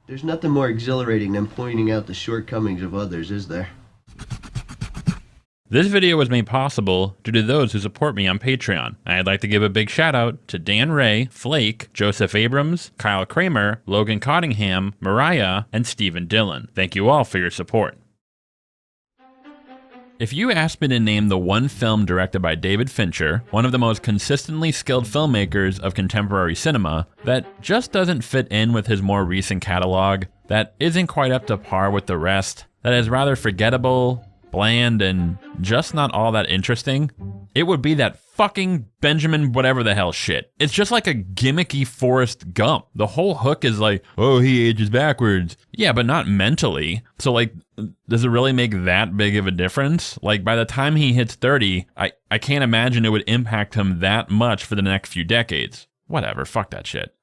There's nothing more exhilarating than pointing out the shortcomings of others, is there? This video was made possible due to those who support me on Patreon. I'd like to give a big shout out to Dan Ray, Flake, Joseph Abrams, Kyle Kramer, Logan Cottingham, Mariah, and Stephen Dillon. Thank you all for your support. If you asked me to name the one film directed by David Fincher, one of the most consistently skilled filmmakers of contemporary cinema, that just doesn't fit in with his more recent catalog, that isn't quite up to par with the rest, that is rather forgettable, bland, and just not all that interesting, it would be that fucking Benjamin whatever the hell shit. It's just like a gimmicky Forrest Gump. The whole hook is like, oh, he ages backwards. Yeah, but not mentally. So like, does it really make that big of a difference? Like, by the time he hits 30, I can't imagine it would impact him that much for the next few decades. Whatever, fuck that shit.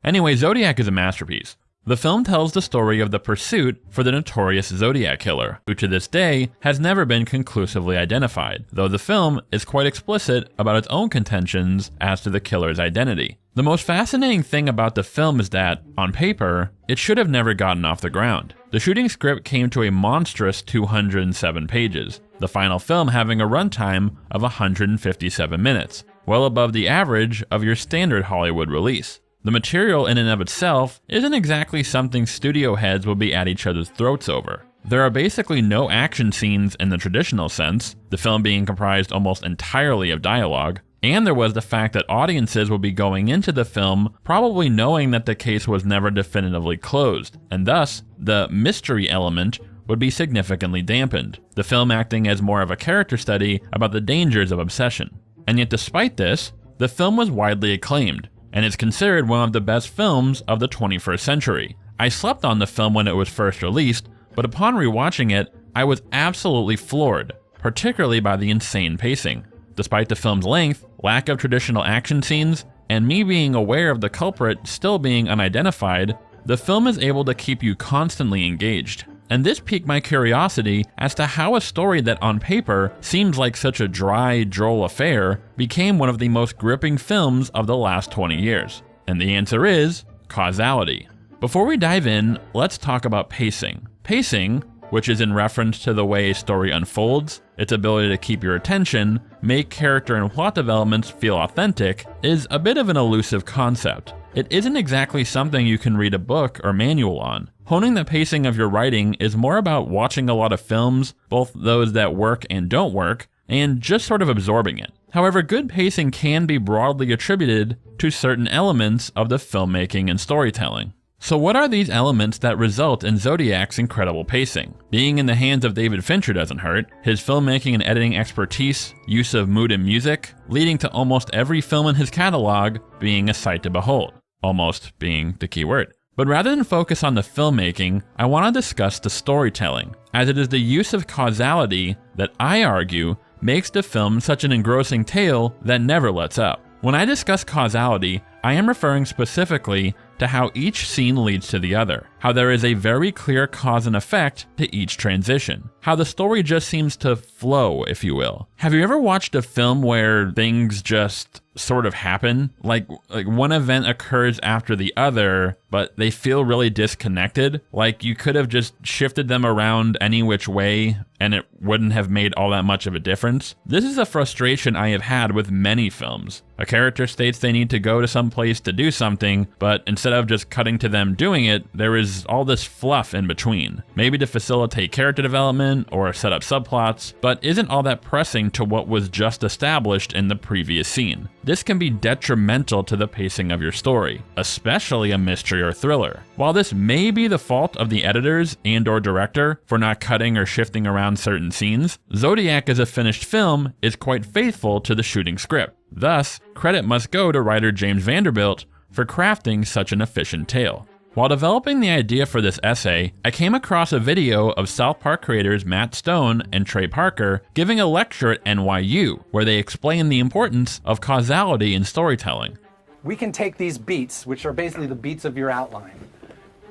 Anyway, Zodiac is a masterpiece. The film tells the story of the pursuit for the notorious Zodiac Killer, who to this day has never been conclusively identified, though the film is quite explicit about its own contentions as to the killer's identity. The most fascinating thing about the film is that, on paper, it should have never gotten off the ground. The shooting script came to a monstrous 207 pages, the final film having a runtime of 157 minutes, well above the average of your standard Hollywood release. The material in and of itself isn't exactly something studio heads will be at each other's throats over. There are basically no action scenes in the traditional sense, the film being comprised almost entirely of dialogue, and there was the fact that audiences will be going into the film probably knowing that the case was never definitively closed, and thus, the mystery element would be significantly dampened, the film acting as more of a character study about the dangers of obsession. And yet despite this, the film was widely acclaimed, and it's considered one of the best films of the 21st century. I slept on the film when it was first released, but upon rewatching it, I was absolutely floored, particularly by the insane pacing. Despite the film's length, lack of traditional action scenes, and me being aware of the culprit still being unidentified, the film is able to keep you constantly engaged. And this piqued my curiosity as to how a story that on paper seems like such a dry, droll affair became one of the most gripping films of the last 20 years. And the answer is Causality. Before we dive in, let's talk about pacing. Pacing, which is in reference to the way a story unfolds, its ability to keep your attention, make character and plot developments feel authentic, is a bit of an elusive concept. It isn't exactly something you can read a book or manual on. Honing the pacing of your writing is more about watching a lot of films, both those that work and don't work, and just sort of absorbing it. However, good pacing can be broadly attributed to certain elements of the filmmaking and storytelling. So what are these elements that result in Zodiac's incredible pacing? Being in the hands of David Fincher doesn't hurt. His filmmaking and editing expertise, use of mood and music, leading to almost every film in his catalog being a sight to behold. Almost being the key word. But rather than focus on the filmmaking, I want to discuss the storytelling, as it is the use of causality that I argue makes the film such an engrossing tale that never lets up. When I discuss causality, I am referring specifically to how each scene leads to the other, how there is a very clear cause and effect to each transition, how the story just seems to flow, if you will. Have you ever watched a film where things just sort of happen? Like one event occurs after the other, but they feel really disconnected? Like you could have just shifted them around any which way and it wouldn't have made all that much of a difference? This is a frustration I have had with many films. A character states they need to go to some place to do something, but instead of just cutting to them doing it, there is all this fluff in between. Maybe to facilitate character development or set up subplots, but isn't all that pressing to what was just established in the previous scene. This can be detrimental to the pacing of your story, especially a mystery or thriller. While this may be the fault of the editors and/or director for not cutting or shifting around certain scenes, Zodiac as a finished film is quite faithful to the shooting script. Thus, credit must go to writer James Vanderbilt for crafting such an efficient tale. While developing the idea for this essay, I came across a video of South Park creators Matt Stone and Trey Parker giving a lecture at NYU, where they explain the importance of causality in storytelling. We can take these beats, which are basically the beats of your outline,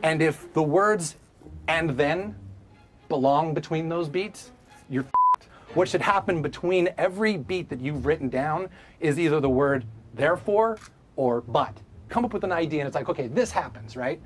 and if the words "and then" belong between those beats, you're f***ed. What should happen between every beat that you've written down is either the word "therefore" or "but." Come up with an idea and it's like, okay, this happens, right?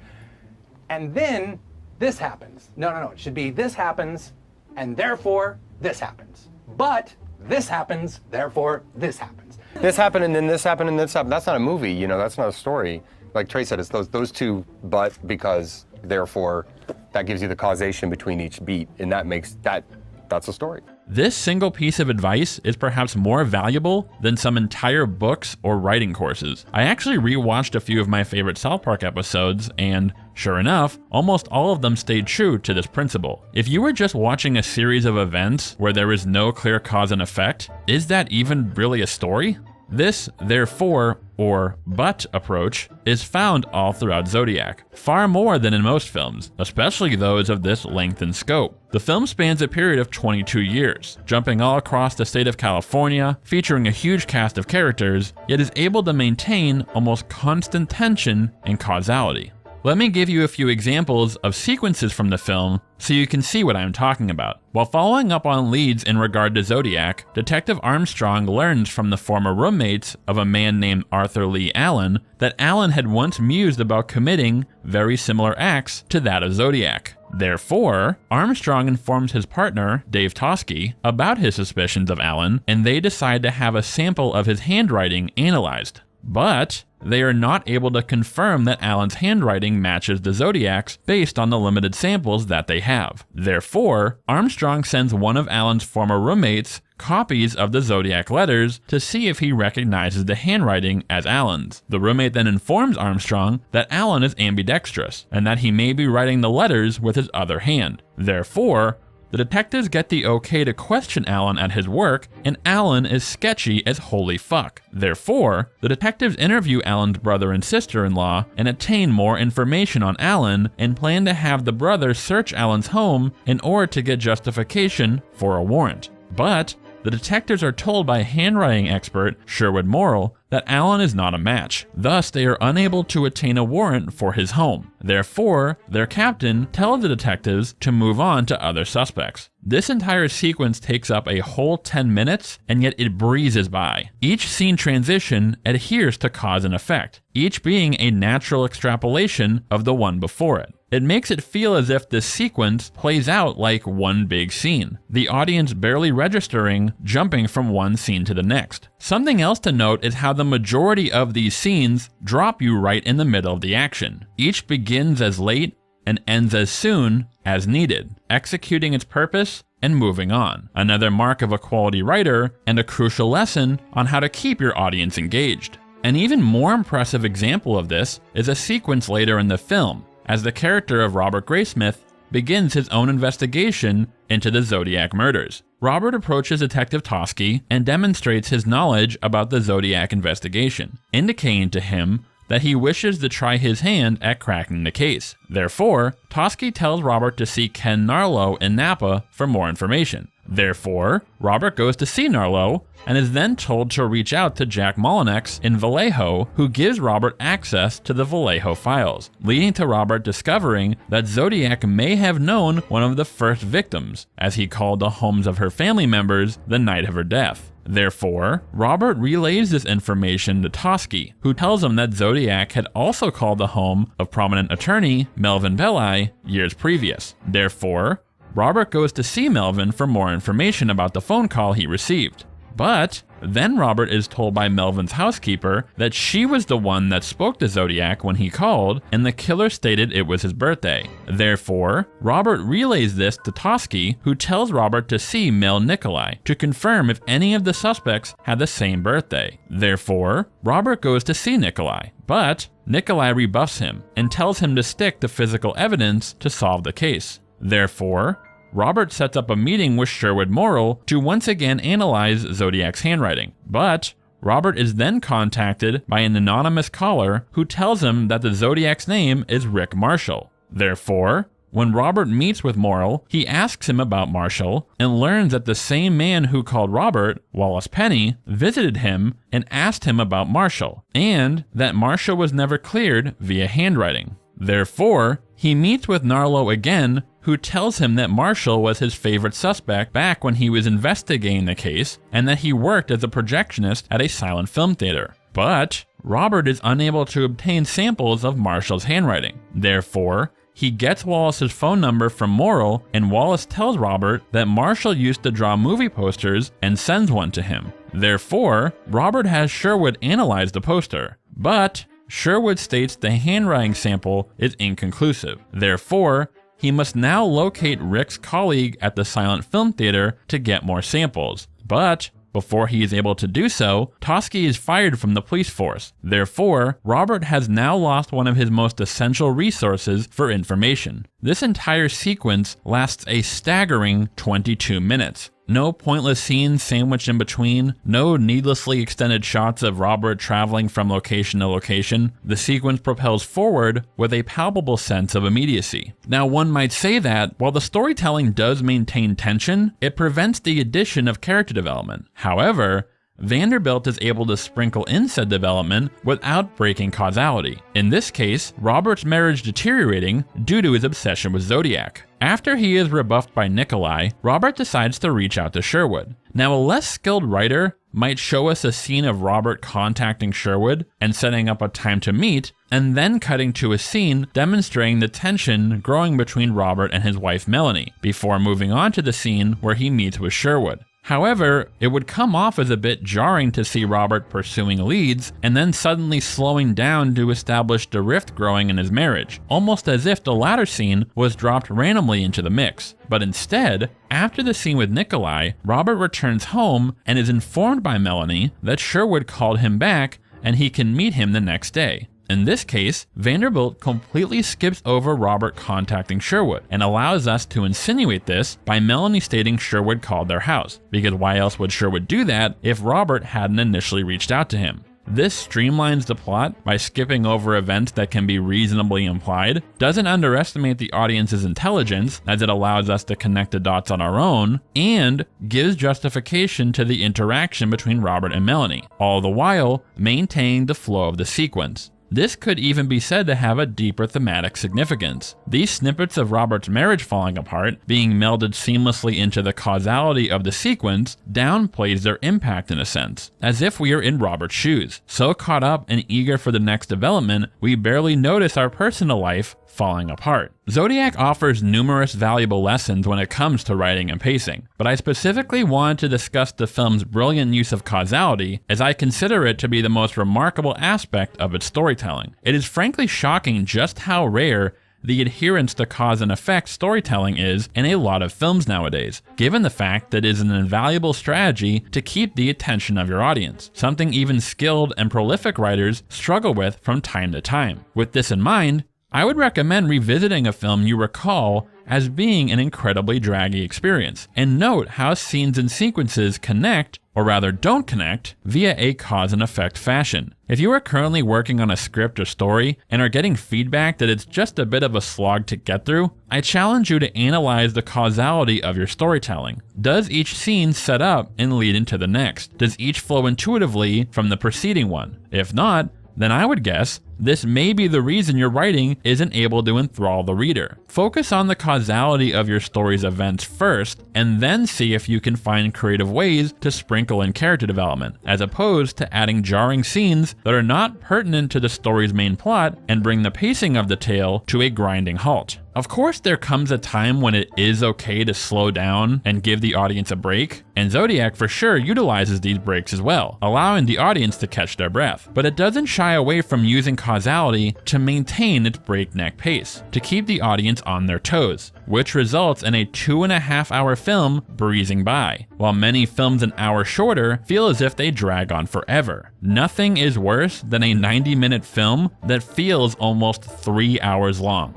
and then this happens. No, it should be this happens, and therefore this happens. But this happens, therefore this happens. This happened and then this happened and this happened. That's not a movie, you know, that's not a story. Like Trey said, it's those two, but, because, therefore, that gives you the causation between each beat, and that's a story. This single piece of advice is perhaps more valuable than some entire books or writing courses. I actually rewatched a few of my favorite South Park episodes, and sure enough, almost all of them stayed true to this principle. If you were just watching a series of events where there is no clear cause and effect, is that even really a story? This therefore or but approach is found all throughout Zodiac, far more than in most films, especially those of this length and scope. The film spans a period of 22 years, jumping all across the state of California, featuring a huge cast of characters, yet is able to maintain almost constant tension and causality. Let me give you a few examples of sequences from the film so you can see what I'm talking about. While following up on leads in regard to Zodiac, Detective Armstrong learns from the former roommates of a man named Arthur Lee Allen that Allen had once mused about committing very similar acts to that of Zodiac. Therefore, Armstrong informs his partner, Dave Toschi, about his suspicions of Allen, and they decide to have a sample of his handwriting analyzed. But they are not able to confirm that Allen's handwriting matches the Zodiac's based on the limited samples that they have. Therefore, Armstrong sends one of Allen's former roommates copies of the Zodiac letters to see if he recognizes the handwriting as Allen's. The roommate then informs Armstrong that Allen is ambidextrous and that he may be writing the letters with his other hand. Therefore, the detectives get the okay to question Allen at his work, and Allen is sketchy as holy fuck. Therefore, the detectives interview Allen's brother and sister-in-law and obtain more information on Allen and plan to have the brother search Allen's home in order to get justification for a warrant. But the detectives are told by handwriting expert Sherwood Morrill that Allen is not a match. Thus, they are unable to obtain a warrant for his home. Therefore, their captain tells the detectives to move on to other suspects. This entire sequence takes up a whole 10 minutes, and yet it breezes by. Each scene transition adheres to cause and effect, each being a natural extrapolation of the one before it. It makes it feel as if this sequence plays out like one big scene, the audience barely registering, jumping from one scene to the next. Something else to note is how the majority of these scenes drop you right in the middle of the action. Each begins as late and ends as soon as needed, executing its purpose and moving on. Another mark of a quality writer and a crucial lesson on how to keep your audience engaged. An even more impressive example of this is a sequence later in the film, as the character of Robert Graysmith begins his own investigation into the Zodiac murders. Robert approaches Detective Toschi and demonstrates his knowledge about the Zodiac investigation, indicating to him that he wishes to try his hand at cracking the case. Therefore, Toschi tells Robert to see Ken Narlow in Napa for more information. Therefore, Robert goes to see Narlow and is then told to reach out to Jack Mullinex in Vallejo, who gives Robert access to the Vallejo files, leading to Robert discovering that Zodiac may have known one of the first victims, as he called the homes of her family members the night of her death. Therefore, Robert relays this information to Toschi, who tells him that Zodiac had also called the home of prominent attorney Melvin Belli years previous. Therefore, Robert goes to see Melvin for more information about the phone call he received. But then Robert is told by Melvin's housekeeper that she was the one that spoke to Zodiac when he called, and the killer stated it was his birthday. Therefore, Robert relays this to Toschi, who tells Robert to see Mel Nikolai to confirm if any of the suspects had the same birthday. Therefore, Robert goes to see Nikolai, but Nikolai rebuffs him and tells him to stick to physical evidence to solve the case. Therefore, Robert sets up a meeting with Sherwood Morrill to once again analyze Zodiac's handwriting, but Robert is then contacted by an anonymous caller who tells him that the Zodiac's name is Rick Marshall. Therefore, when Robert meets with Morrill, he asks him about Marshall and learns that the same man who called Robert, Wallace Penny, visited him and asked him about Marshall, and that Marshall was never cleared via handwriting. Therefore, he meets with Narlow again, who tells him that Marshall was his favorite suspect back when he was investigating the case, and that he worked as a projectionist at a silent film theater. But Robert is unable to obtain samples of Marshall's handwriting. Therefore, He gets Wallace's phone number from Morrill, and Wallace tells Robert that Marshall used to draw movie posters and sends one to him. Therefore, Robert has Sherwood analyze the poster. But Sherwood states the handwriting sample is inconclusive. Therefore, he must now locate Rick's colleague at the silent film theater to get more samples. But before he is able to do so, Toschi is fired from the police force. Therefore, Robert has now lost one of his most essential resources for information. This entire sequence lasts a staggering 22 minutes. No pointless scenes sandwiched in between, no needlessly extended shots of Robert traveling from location to location. The sequence propels forward with a palpable sense of immediacy. Now, one might say that, while the storytelling does maintain tension, it prevents the addition of character development. However, Vanderbilt is able to sprinkle in said development without breaking causality. In this case, Robert's marriage deteriorating due to his obsession with Zodiac. After he is rebuffed by Nikolai, Robert decides to reach out to Sherwood. Now, a less skilled writer might show us a scene of Robert contacting Sherwood and setting up a time to meet, and then cutting to a scene demonstrating the tension growing between Robert and his wife Melanie, before moving on to the scene where he meets with Sherwood. However, it would come off as a bit jarring to see Robert pursuing leads and then suddenly slowing down to establish the rift growing in his marriage, almost as if the latter scene was dropped randomly into the mix. But instead, after the scene with Nikolai, Robert returns home and is informed by Melanie that Sherwood called him back and he can meet him the next day. In this case, Vanderbilt completely skips over Robert contacting Sherwood and allows us to insinuate this by Melanie stating Sherwood called their house, because why else would Sherwood do that if Robert hadn't initially reached out to him? This streamlines the plot by skipping over events that can be reasonably implied, doesn't underestimate the audience's intelligence as it allows us to connect the dots on our own, and gives justification to the interaction between Robert and Melanie, all the while maintaining the flow of the sequence. This could even be said to have a deeper thematic significance. These snippets of Robert's marriage falling apart, being melded seamlessly into the causality of the sequence, downplays their impact in a sense, as if we are in Robert's shoes. So caught up and eager for the next development, we barely notice our personal life falling apart. Zodiac offers numerous valuable lessons when it comes to writing and pacing, but I specifically wanted to discuss the film's brilliant use of causality, as I consider it to be the most remarkable aspect of its storytelling. It is frankly shocking just how rare the adherence to cause and effect storytelling is in a lot of films nowadays, given the fact that it is an invaluable strategy to keep the attention of your audience, something even skilled and prolific writers struggle with from time to time. With this in mind, I would recommend revisiting a film you recall as being an incredibly draggy experience, and note how scenes and sequences connect, or rather don't connect, via a cause and effect fashion. If you are currently working on a script or story and are getting feedback that it's just a bit of a slog to get through, I challenge you to analyze the causality of your storytelling. Does each scene set up and lead into the next? Does each flow intuitively from the preceding one? If not, then I would guess this may be the reason your writing isn't able to enthrall the reader. Focus on the causality of your story's events first, and then see if you can find creative ways to sprinkle in character development, as opposed to adding jarring scenes that are not pertinent to the story's main plot and bring the pacing of the tale to a grinding halt. Of course, there comes a time when it is okay to slow down and give the audience a break, and Zodiac for sure utilizes these breaks as well, allowing the audience to catch their breath. But it doesn't shy away from using causality to maintain its breakneck pace, to keep the audience on their toes, which results in a 2.5-hour film breezing by, while many films an hour shorter feel as if they drag on forever. Nothing is worse than a 90-minute film that feels almost 3 hours long.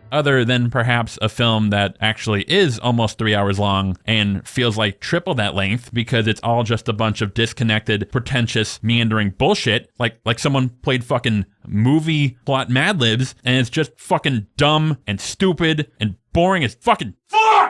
Other than perhaps a film that actually is almost 3 hours long and feels like triple that length because it's all just a bunch of disconnected, pretentious, meandering bullshit, like someone played fucking movie plot Mad Libs and it's just fucking dumb and stupid and boring as fucking fuck!